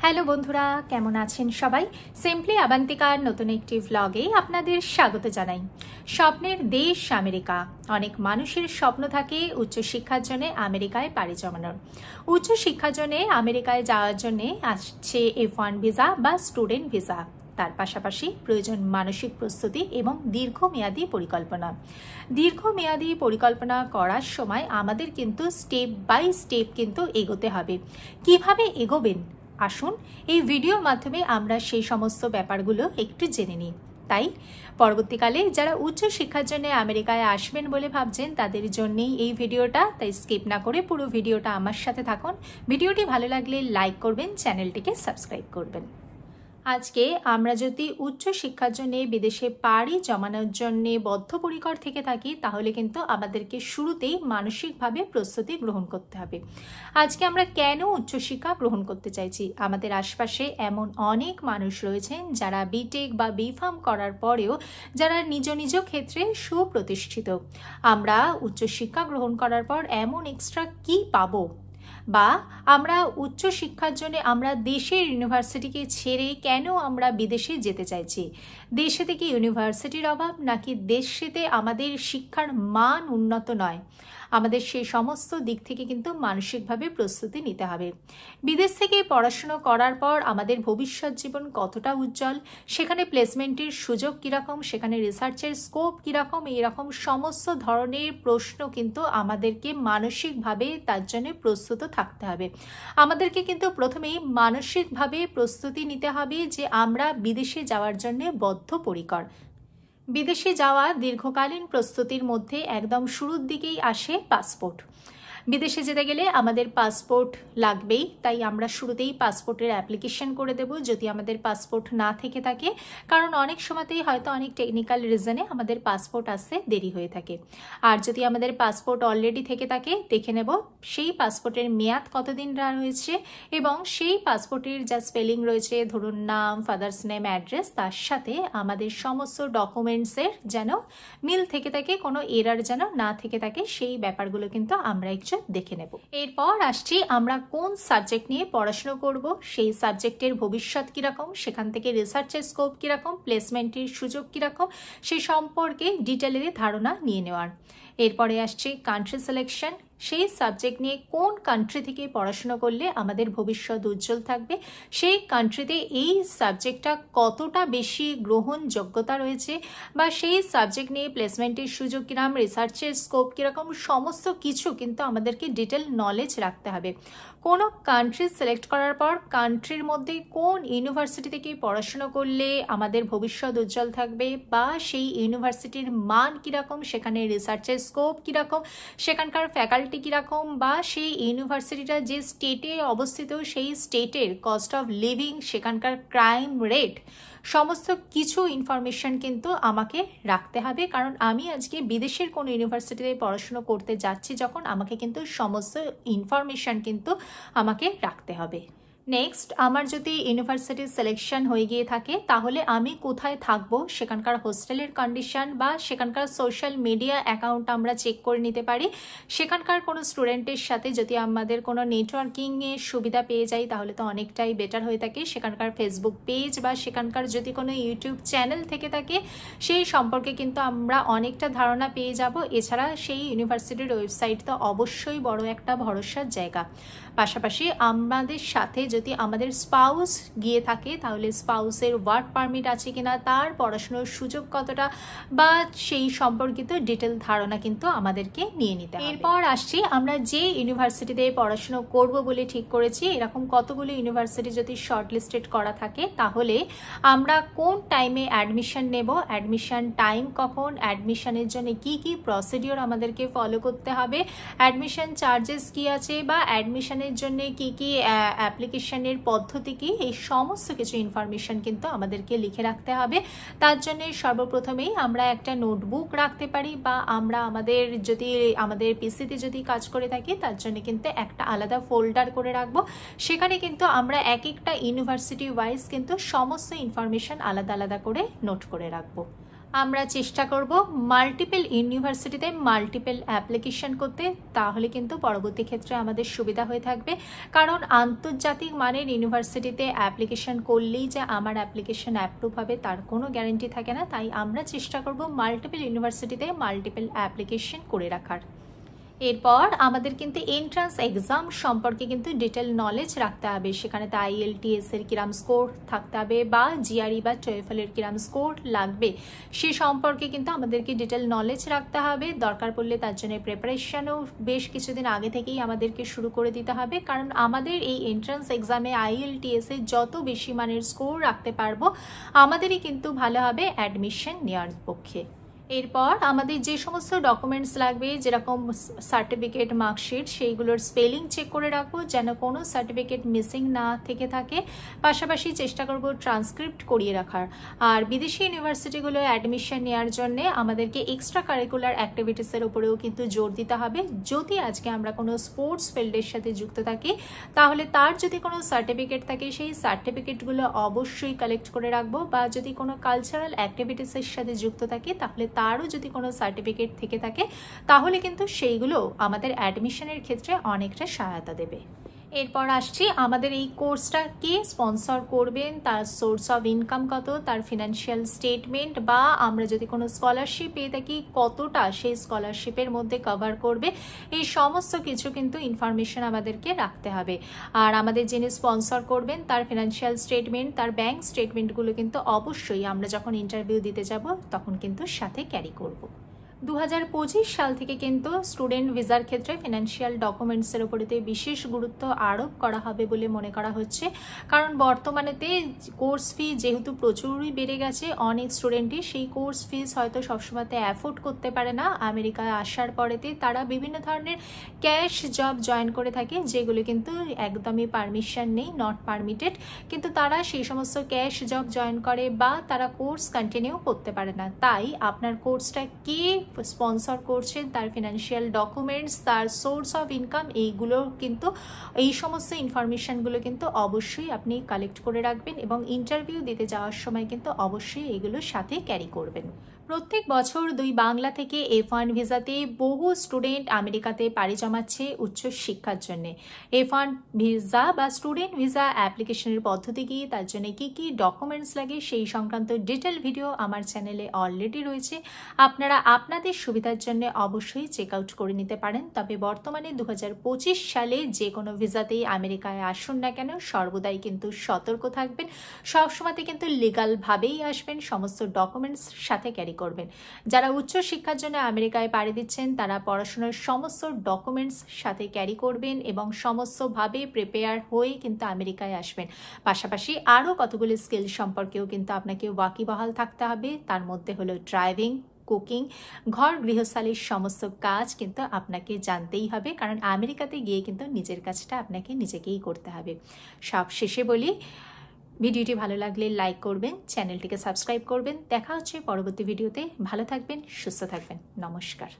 Hello বন্ধুরা, কেমন আছেন সবাই? সিম্পলি আবান্তিকার নতুন একটি ভ্লগে আপনাদের স্বাগত জানাই। স্বপ্নের দেশ আমেরিকা। অনেক মানুষের স্বপ্ন থাকে উচ্চশিক্ষার জন্য আমেরিকায় পাড়ি জমানোর। উচ্চশিক্ষার জন্য আমেরিকায় যাওয়ার জন্য আসছে F1 ভিসা বা স্টুডেন্ট ভিসা। তার পাশাপাশি প্রয়োজন মানসিক প্রস্তুতি এবং দীর্ঘমেয়াদী পরিকল্পনা। দীর্ঘমেয়াদী পরিকল্পনা করার সময় আমাদের কিন্তু স্টেপ বাই স্টেপ কিন্তু এগোতে হবে। কিভাবে এগোবেন আসুন এই ভিডিওর মাধ্যমে আমরা সেই সমস্ত ব্যাপারগুলো একটু জেনে নিই। তাই পরবর্তীকালে যারা উচ্চশিক্ষার জন্য আমেরিকায় আসবেন বলে ভাবছেন তাদের জন্যই এই ভিডিওটা, তাই স্কিপ না করে পুরো ভিডিওটা আমার সাথে থাকুন। ভিডিওটি ভালো লাগলে লাইক করবেন, চ্যানেলটিকে সাবস্ক্রাইব করবেন। আজকে আমরা যদি উচ্চশিক্ষার জন্য বিদেশে পাড়ি জমানোর জন্য বদ্ধপরিকর থেকে থাকি তাহলে কিন্তু আমাদেরকে শুরুতেই মানসিকভাবে প্রস্তুতি গ্রহণ করতে হবে। আজকে আমরা কেন উচ্চশিক্ষা গ্রহণ করতে চাইছি? আমাদের আশপাশে এমন অনেক মানুষ রয়েছেন যারা বিটেক বা বিফার্ম করার পরেও যারা নিজ নিজ ক্ষেত্রে সুপ্রতিষ্ঠিত। আমরা উচ্চশিক্ষা গ্রহণ করার পর এমন এক্সট্রা কি পাবো, বা আমরা উচ্চশিক্ষার জন্য আমরা দেশের ইউনিভার্সিটিকে ছেড়ে কেন আমরা বিদেশে যেতে চাইছি? দেশে থেকে ইউনিভার্সিটির অভাব, নাকি দেশেতে আমাদের শিক্ষার মান উন্নত নয়? আমাদের সেই সমস্ত দিক থেকে কিন্তু মানসিকভাবে প্রস্তুতি নিতে হবে। বিদেশ থেকে পড়াশুনো করার পর আমাদের ভবিষ্যৎ জীবন কতটা উজ্জ্বল, সেখানে প্লেসমেন্টের সুযোগ কীরকম, সেখানে রিসার্চের স্কোপ কীরকম, এরকম সমস্ত ধরনের প্রশ্ন কিন্তু আমাদেরকে মানসিকভাবে তার জন্য প্রস্তুত থাকতে হবে। আমাদেরকে কিন্তু প্রথমেই মানসিকভাবে প্রস্তুতি নিতে হবে যে আমরা বিদেশে যাওয়ার জন্য বদ্ধপরিকর। বিদেশে যাওয়া দীর্ঘকালীন প্রস্তুতির মধ্যে একদম শুরুর দিকেই আসে পাসপোর্ট। বিদেশে যেতে গেলে আমাদের পাসপোর্ট লাগবেই, তাই আমরা শুরুতেই পাসপোর্টের অ্যাপ্লিকেশন করে দেব যদি আমাদের পাসপোর্ট না থেকে থাকে। কারণ অনেক সময়তেই হয়তো অনেক টেকনিক্যাল রিজনে আমাদের পাসপোর্ট আসতে দেরি হয়ে থাকে। আর যদি আমাদের পাসপোর্ট অলরেডি থেকে থাকে, দেখে নেব সেই পাসপোর্টের মেয়াদ কতদিন রয়েছে এবং সেই পাসপোর্টের যা স্পেলিং রয়েছে, ধরুন নাম, ফাদার্স নেম, অ্যাড্রেস, তার সাথে আমাদের সমস্ত ডকুমেন্টসের যেন মিল থেকে থাকে, কোনো এরার যেন না থেকে থাকে, সেই ব্যাপারগুলো কিন্তু আমরা একটু দেখে নেব। এরপর আসছি আমরা কোন সাবজেক্ট নিয়ে পড়াশোনা করব, সেই সাবজেক্টের ভবিষ্যৎ কিরকম, সেখান থেকে রিসার্চের স্কোপ কিরকম, প্লেসমেন্টের সুযোগ কিরকম, সেই সম্পর্কে ডিটেলে ধারণা নিয়ে নেওয়ার। এরপরে আসছে কান্ট্রি সিলেকশন। সেই সাবজেক্ট নিয়ে কোন কান্ট্রি থেকে পড়াশোনা করলে আমাদের ভবিষ্যৎ উজ্জ্বল থাকবে, সেই কান্ট্রিতে এই সাবজেক্টটা কতটা বেশি গ্রহণযোগ্যতা রয়েছে, বা সেই সাবজেক্ট নিয়ে প্লেসমেন্টের সুযোগ কিরকম, রিসার্চের স্কোপ কীরকম, সমস্ত কিছু কিন্তু আমাদেরকে ডিটেল নলেজ রাখতে হবে। কোনো কান্ট্রি সিলেক্ট করার পর কান্ট্রির মধ্যে কোন ইউনিভার্সিটি থেকে পড়াশোনা করলে আমাদের ভবিষ্যৎ উজ্জ্বল থাকবে, বা সেই ইউনিভার্সিটির মান কীরকম, সেখানে রিসার্চের স্কোপ কীরকম, সেখানকার ফ্যাকাল্টি কিরকম, বা সেই ইউনিভার্সিটিটা যে স্টেটে অবস্থিত সেই স্টেটের কস্ট অফ লিভিং, সেখানকার ক্রাইম রেট, সমস্ত কিছু ইনফরমেশন কিন্তু আমাকে রাখতে হবে। কারণ আমি আজকে বিদেশের কোনো ইউনিভার্সিটিতে পড়াশোনা করতে যাচ্ছি যখন, আমাকে কিন্তু সমস্ত ইনফরমেশন কিন্তু আমাকে রাখতে হবে। নেক্সট, আমার যদি ইউনিভার্সিটি সিলেকশন হয়ে গিয়ে থাকে তাহলে আমি কোথায় থাকবো, সেখানকার হোস্টেলের কন্ডিশন বা সেখানকার সোশ্যাল মিডিয়া অ্যাকাউন্ট আমরা চেক করে নিতে পারি। সেখানকার কোনো স্টুডেন্টের সাথে যদি আমাদের কোনো নেটওয়ার্কিংয়ের সুবিধা পেয়ে যাই তাহলে তো অনেকটাই বেটার হয়ে থাকে। সেখানকার ফেসবুক পেজ বা সেখানকার যদি কোনো ইউটিউব চ্যানেল থেকে থাকে সেই সম্পর্কে কিন্তু আমরা অনেকটা ধারণা পেয়ে যাব। এছাড়া সেই ইউনিভার্সিটির ওয়েবসাইট তো অবশ্যই বড় একটা ভরসার জায়গা। পাশাপাশি আমাদের সাথে যদি আমাদের স্পাউস গিয়ে থাকে তাহলে স্পাউসের ওয়ার্ক পারমিট আছে কিনা, তার পড়াশোনার সুযোগ কতটা, বা সেই সম্পর্কিত ডিটেল ধারণা কিন্তু আমাদেরকে নিয়ে নিতে হবে। এরপর আসছি আমরা যে ইউনিভার্সিটিতে পড়াশোনা করব বলে ঠিক করেছি, এরকম কতগুলো ইউনিভার্সিটি যদি শর্টলিস্টেড করা থাকে তাহলে আমরা কোন টাইমে অ্যাডমিশন নেব, অ্যাডমিশন টাইম কখন, অ্যাডমিশনের জন্য কি কি প্রসিডিওর আমাদেরকে ফলো করতে হবে, অ্যাডমিশন চার্জেস কি আছে, বা অ্যাডমিশনের জন্য কি কি অ্যাপ্লিকেশনের পদ্ধতি কি, এই সমস্ত কিছু ইনফরমেশন কিন্তু আমাদেরকে লিখে রাখতে হবে। তার জন্য সর্বপ্রথমেই আমরা একটা নোটবুক রাখতে পারি, বা আমরা আমাদের পিসিতে যদি কাজ করে থাকি তার জন্য কিন্তু একটা আলাদা ফোল্ডার করে রাখবো। সেখানে কিন্তু আমরা এক একটা ইউনিভার্সিটি ওয়াইজ কিন্তু সমস্ত ইনফরমেশন আলাদা আলাদা করে নোট করে রাখবো। আমরা চেষ্টা করব মাল্টিপল ইউনিভার্সিটিতে মাল্টিপল অ্যাপ্লিকেশন করতে, তাহলে কিন্তু পরবর্তী ক্ষেত্রে আমাদের সুবিধা হয়ে থাকবে। কারণ আন্তর্জাতিক মানের ইউনিভার্সিটিতে অ্যাপ্লিকেশন করলেই যে আমার অ্যাপ্লিকেশন অ্যাপ্রুভ হবে তার কোনো গ্যারান্টি থাকে না। তাই আমরা চেষ্টা করব মাল্টিপল ইউনিভার্সিটিতে মাল্টিপল অ্যাপ্লিকেশন করে রাখার। এরপর আমাদের কিন্তু এন্ট্রান্স এক্সাম সম্পর্কে কিন্তু ডিটেল নলেজ রাখতে হবে। সেখানে তো IELTS এর কিরাম স্কোর থাকতে হবে বা GRE বা TOEFL এর কিরাম স্কোর লাগবে, সে সম্পর্কে কিন্তু আমাদেরকে ডিটেল নলেজ রাখতে হবে। দরকার পড়লে তার জন্য প্রিপারেশনও বেশ কিছুদিন আগে থেকেই আমাদেরকে শুরু করে দিতে হবে। কারণ আমাদের এই এন্ট্রান্স এক্সামে IELTS এ যত বেশি মানের স্কোর রাখতে পারবো আমাদেরই কিন্তু ভালো হবে অ্যাডমিশন নেওয়ার পক্ষে। এরপর আমাদের যে সমস্ত ডকুমেন্টস লাগবে, যেরকম সার্টিফিকেট, মার্কশিট, সেইগুলোর স্পেলিং চেক করে রাখবো যেন কোনো সার্টিফিকেট মিসিং না থেকে থাকে। পাশাপাশি চেষ্টা করব ট্রান্সক্রিপ্ট করিয়ে রাখার। আর বিদেশি ইউনিভার্সিটিগুলো অ্যাডমিশন নেওয়ার জন্য আমাদেরকে এক্সট্রা কারিকুলার অ্যাক্টিভিটিসের উপরেও কিন্তু জোর দিতে হবে। যদি আজকে আমরা কোনো স্পোর্টস ফিল্ডের সাথে যুক্ত থাকি তাহলে তার যদি কোনো সার্টিফিকেট থাকে সেই সার্টিফিকেটগুলো অবশ্যই কালেক্ট করে রাখবো। বা যদি কোনো কালচারাল অ্যাক্টিভিটিসের সাথে যুক্ত থাকি তাহলে তারও যদি কোনো সার্টিফিকেট থেকে থাকে তাহলে কিন্তু সেইগুলো আমাদের অ্যাডমিশনের ক্ষেত্রে অনেকটা সহায়তা দেবে। এরপর আসছি আমাদের এই কোর্সটা কে স্পন্সর করবেন, তার সোর্স অফ ইনকাম কত, তার ফিনান্সিয়াল স্টেটমেন্ট বা আমরা যদি কোনো স্কলারশিপ পেয়ে থাকি কতটা সেই স্কলারশিপের মধ্যে কভার করবে, এই সমস্ত কিছু কিন্তু ইনফরমেশন আমাদেরকে রাখতে হবে। আর আমাদের যিনি স্পন্সর করবেন তার ফিনান্সিয়াল স্টেটমেন্ট, তার ব্যাংক স্টেটমেন্টগুলো কিন্তু অবশ্যই আমরা যখন ইন্টারভিউ দিতে যাব তখন কিন্তু সাথে ক্যারি করব। 2025 সাল থেকে কিন্তু স্টুডেন্ট ভিসার ক্ষেত্রে ফিনান্সিয়াল ডকুমেন্টসের উপরেতে বিশেষ গুরুত্ব আরোপ করা হবে বলে মনে করা হচ্ছে। কারণ বর্তমানেতে কোর্স ফি যেহেতু প্রচুরই বেড়ে গেছে, অনেক স্টুডেন্টই সেই কোর্স ফিস হয়তো সবসময়তে অ্যাফোর্ড করতে পারে না। আমেরিকায় আসার পরেতে তারা বিভিন্ন ধরনের ক্যাশ জব জয়েন করে থাকে যেগুলো কিন্তু একদমই পারমিশন নেই, নট পারমিটেড, কিন্তু তারা সেই সমস্ত ক্যাশ জব জয়েন করে বা তারা কোর্স কন্টিনিউ করতে পারে না। তাই আপনার কোর্সটা কে স্পন্সর করছেন, তার ফিনান্সিয়াল ডকুমেন্টস, তার সোর্স অফ ইনকাম, এইগুলো কিন্তু এই সমস্ত ইনফরমেশনগুলো কিন্তু অবশ্যই আপনি কালেক্ট করে রাখবেন এবং ইন্টারভিউ দিতে যাওয়ার সময় কিন্তু অবশ্যই এগুলো সাথে ক্যারি করবেন। প্রত্যেক বছর 2 বাংলা থেকে F1 ভিসাতে বহু স্টুডেন্ট আমেরিকাতে পাড়ি জমাচ্ছে উচ্চ শিক্ষার জন্য। F1 ভিসা বা স্টুডেন্ট ভিসা অ্যাপ্লিকেশনের পদ্ধতি কি, তার জন্য কি কি ডকুমেন্টস লাগে সেই সংক্রান্ত ডিটেল ভিডিও আমার চ্যানেলে অলরেডি রয়েছে। আপনারা আপনাদের সুবিধার জন্য অবশ্যই চেক আউট করে নিতে পারেন। তবে বর্তমানে 2025 সালে যে কোনো ভিসাতেই আমেরিকায় আসুন না কেন সর্বদাই কিন্তু সতর্ক থাকবেন। সবসময়তে কিন্তু লিগালভাবেই আসবেন, সমস্ত ডকুমেন্টস সাথে ক্যারি করবেন। যারা উচ্চ শিক্ষার জন্য আমেরিকায় পাড়ি দিচ্ছেন তারা পড়াশোনার সমস্ত ডকুমেন্টস সাথে ক্যারি করবেন এবং সমস্তভাবে প্রিপেয়ার হয়ে কিন্তু আমেরিকায় আসবেন। পাশাপাশি আরও কতগুলি স্কিল সম্পর্কেও কিন্তু আপনাকে ওয়াকিবহাল থাকতে হবে। তার মধ্যে হলো ড্রাইভিং, কুকিং, ঘর গৃহস্থালির সমস্ত কাজ কিন্তু আপনাকে জানতেই হবে। কারণ আমেরিকাতে গিয়ে কিন্তু নিজের কাজটা আপনাকে নিজেকেই করতে হবে। সব শেষে বলি, ভিডিওটি ভালো লাগলে লাইক করবেন, চ্যানেলটিকে সাবস্ক্রাইব করবেন। দেখা হচ্ছে পরবর্তী ভিডিওতে। ভালো থাকবেন, সুস্থ থাকবেন। নমস্কার।